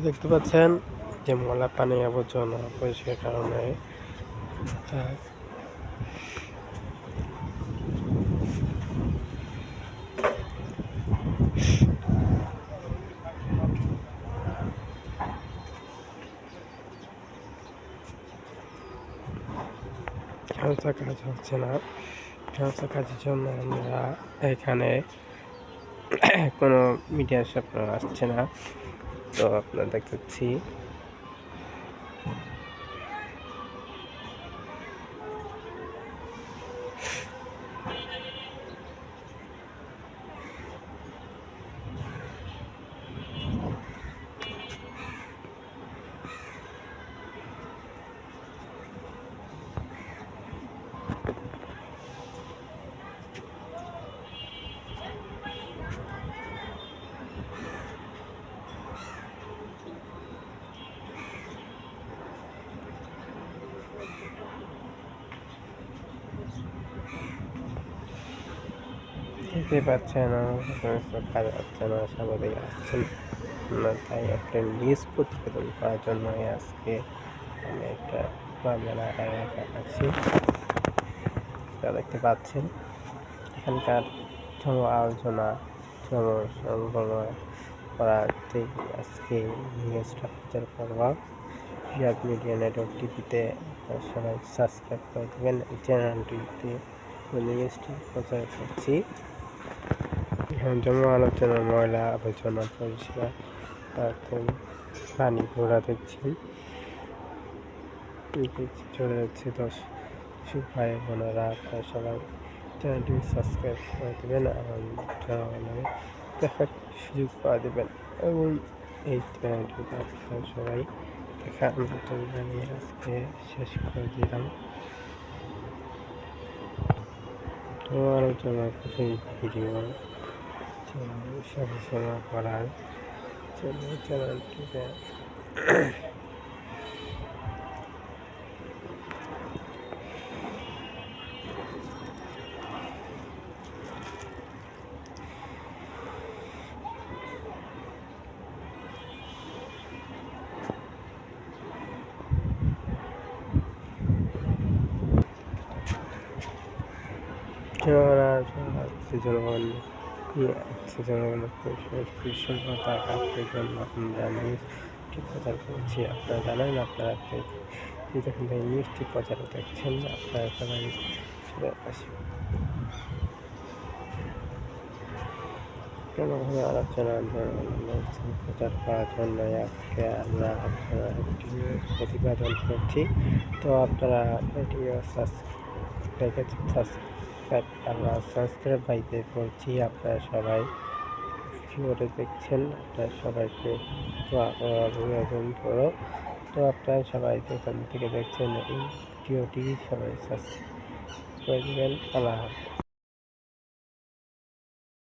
দেখতে পাচ্ছেন যে ময়লা পানি আবর্জনা পরিষ্কার কারণে সমস্ত কাজ হচ্ছে না। সমস্ত কাজের জন্য আমরা এখানে কোনো মিডিয়া আপনার আসছে না, তো আপনারা দেখাচ্ছি। দেখতে পাচ্ছেন সমস্ত কাজ হচ্ছে না, সাংবাদিক আসছেন না, তাই একটা নিউজ প্রতিবেদন করার জন্য আজকে আমি একটা মেলা এলাকায় আছি। তা দেখতে পাচ্ছেন এখানকার আলোচনা করাতে আজকে নিউজটা প্রচার করবো। রিয়াদ মিডিয়া নেটওয়ার্ক টিভিতে সবাই সাবস্ক্রাইব করে দেবেন। এই চ্যানেলটিতে নিউজটি প্রচার করছি। জমা আলোচনা, ময়লা আবর্জনা পরিষ্কার, পানি ঘোরা দেখছেন চলে যাচ্ছে। দর্শক ভাই বোনেরা, আপনারা সবাই চ্যানেলটি সাবস্ক্রাইব করে দেবেন এবং দেখার সুযোগ পাওয়া দেবেন এবং এই চ্যানেলটিতে আপনারা সবাই দেখা আমন্ত্রণ জানিয়ে আজকে শেষ করে দিলাম। তো আলোচনা কিছু ভিডিও সমালোচনা করার জন্য চ্যানেলটিতে জনগণ পরিচ্ছন্নতা রাখার জন্য আমরা নিউজটি প্রচার করছি। আপনারা জানেন, আপনারা যখন থেকে নিউজটি প্রচার দেখছেন, আপনারা সবাই আলোচনা প্রচার করার জন্য আজকে আমরা আপনারা একটি নিউজ প্রতিবেদন করছি। তো আপনারা এটি আমরা সাবস্ক্রাইব বাইতে করছি। আপনারা সবাই ভিডিওটা দেখছেন, আপনারা সবাইকে অভিনন্দন করো। তো আপনারা সবাই যেখান থেকে দেখছেন এই ভিডিওটি সবাই সাবস্ক্রাইব করে দেবেন। আল্লাহ হাফেজ।